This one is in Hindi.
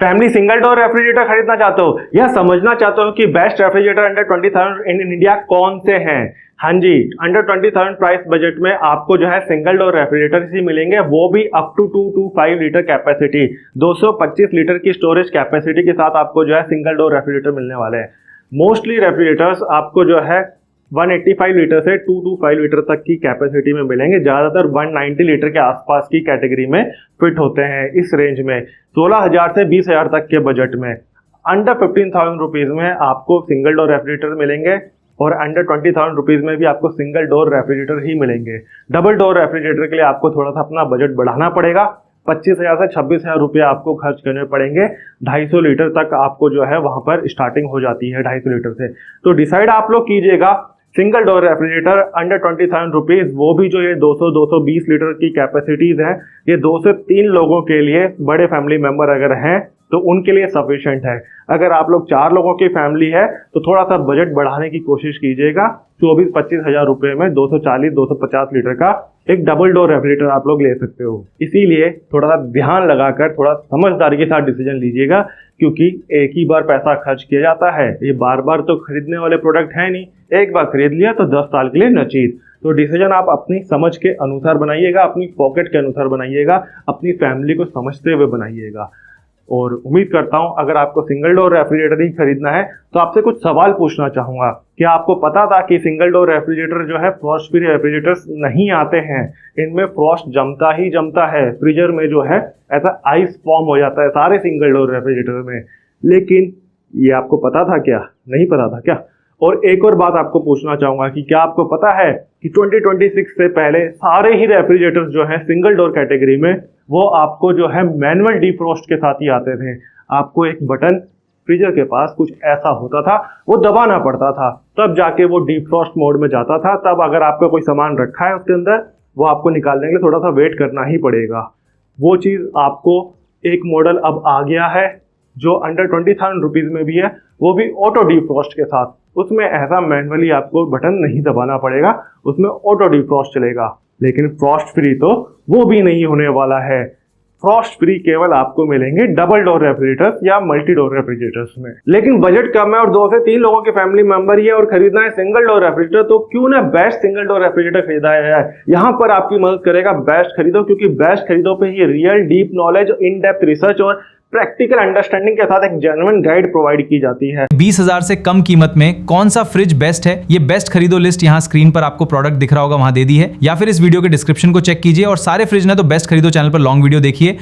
फैमिली सिंगल डोर रेफ्रिजरेटर खरीदना चाहते हो या समझना चाहते हो कि best refrigerator under 20,000 in India कौन से हैं? हाँ जी, अंडर 20,000 प्राइस बजट में आपको जो है सिंगल डोर रेफ्रिजरेटर ही मिलेंगे, वो भी up to 225 litre capacity, 225 litre की स्टोरेज कैपेसिटी के साथ आपको जो है सिंगल डोर रेफ्रिजरेटर मिलने वाले हैं। मोस्टली रेफ्रिजरेटर्स आपको जो है 185 लीटर से 225 लीटर तक की कैपेसिटी में मिलेंगे, ज़्यादातर 190 लीटर के आसपास की कैटेगरी में फिट होते हैं। इस रेंज में 16,000 से 20,000 तक के बजट में अंडर 15,000 रुपीज़ में आपको सिंगल डोर रेफ्रिजरेटर मिलेंगे और अंडर 20,000 रुपीज़ में भी आपको सिंगल डोर रेफ्रिजरेटर ही मिलेंगे। डबल डोर रेफ्रिजरेटर के लिए आपको थोड़ा सा अपना बजट बढ़ाना पड़ेगा, 25,000 से 26,000 रुपये आपको खर्च करने पड़ेंगे। 250 लीटर तक आपको जो है वहाँ पर स्टार्टिंग हो जाती है 250 लीटर से। तो डिसाइड आप लोग कीजिएगा, single door refrigerator under 20,000 rupees, वो भी जो ये 200-220 लीटर की कैपेसिटीज़ हैं, ये 2 से 3 लोगों के लिए, बड़े फैमिली मेंबर अगर हैं तो उनके लिए सफिशिएंट है। अगर आप लोग 4 लोगों की फैमिली है तो थोड़ा सा बजट बढ़ाने की कोशिश कीजिएगा। 24-25 हज़ार रुपये में 240-250 लीटर का एक डबल डोर रेफ्रिजरेटर आप लोग ले सकते हो। इसीलिए थोड़ा सा ध्यान लगाकर थोड़ा समझदारी के साथ डिसीजन लीजिएगा, क्योंकि एक ही बार पैसा खर्च किया जाता है, ये बार बार तो खरीदने वाले प्रोडक्ट है नहीं। एक बार खरीद लिया तो 10 साल के लिए नचीज। तो डिसीजन आप अपनी समझ के अनुसार बनाइएगा, अपनी पॉकेट के अनुसार बनाइएगा, अपनी फैमिली को समझते हुए बनाइएगा। और उम्मीद करता हूं अगर आपको सिंगल डोर रेफ्रिजरेटर ही खरीदना है तो आपसे कुछ सवाल पूछना चाहूँगा। क्या आपको पता था कि सिंगल डोर रेफ्रिजरेटर जो है फ्रॉस्ट फ्री रेफ्रिजरेटर्स नहीं आते हैं? इनमें फ्रॉस्ट जमता ही जमता है, फ्रीजर में जो है ऐसा आइस फॉर्म हो जाता है सारे सिंगल डोर रेफ्रिजरेटर में। लेकिन ये आपको पता था क्या? नहीं पता था क्या? और एक और बात आपको पूछना चाहूँगा कि क्या आपको पता है कि 2026 से पहले सारे ही रेफ्रिजरेटर्स जो हैं सिंगल डोर कैटेगरी में, वो आपको जो है मैनुअल डीफ्रोस्ट के साथ ही आते थे। आपको एक बटन फ्रीजर के पास कुछ ऐसा होता था, वो दबाना पड़ता था, तब जाके वो डीफ्रोस्ट मोड में जाता था। तब अगर आपका कोई सामान रखा है उसके अंदर, वो आपको निकालने के लिए थोड़ा सा वेट करना ही पड़ेगा। वो चीज़ आपको एक मॉडल अब आ गया है जो अंडर 20,000 रुपीज़ में भी है, वो भी ऑटो डीफ्रोस्ट के साथ। उसमें ऐसा मैनुअली आपको बटन नहीं दबाना पड़ेगा, उसमें ऑटो डीफ्रोस्ट चलेगा। लेकिन फ्रॉस्ट फ्री तो वो भी नहीं होने वाला है। फ्रॉस्ट फ्री केवल आपको मिलेंगे डबल डोर रेफ्रिजरेटर्स या मल्टी डोर रेफ्रिजरेटर्स में। लेकिन बजट कम है और 2 से 3 लोगों की फैमिली मेंबर ही है और खरीदना है सिंगल डोर रेफ्रिजरेटर, तो क्यों ना बेस्ट सिंगल डोर रेफ्रिजरेटर खरीदा है। यहाँ पर आपकी मदद करेगा बेस्ट खरीदो, क्योंकि बेस्ट खरीदो पे ही real deep knowledge, in depth research और प्रैक्टिकल अंडरस्टैंडिंग के साथ एक जेन्युइन गाइड प्रोवाइड की जाती है। 20,000 से कम कीमत में कौन सा फ्रिज बेस्ट है, ये बेस्ट खरीदो लिस्ट यहाँ स्क्रीन पर आपको प्रोडक्ट दिख रहा होगा, वहां दे दी है, या फिर इस वीडियो के डिस्क्रिप्शन को चेक कीजिए और सारे फ्रिज ने तो बेस्ट खरीदो चैनल पर लॉन्ग वीडियो देखिए।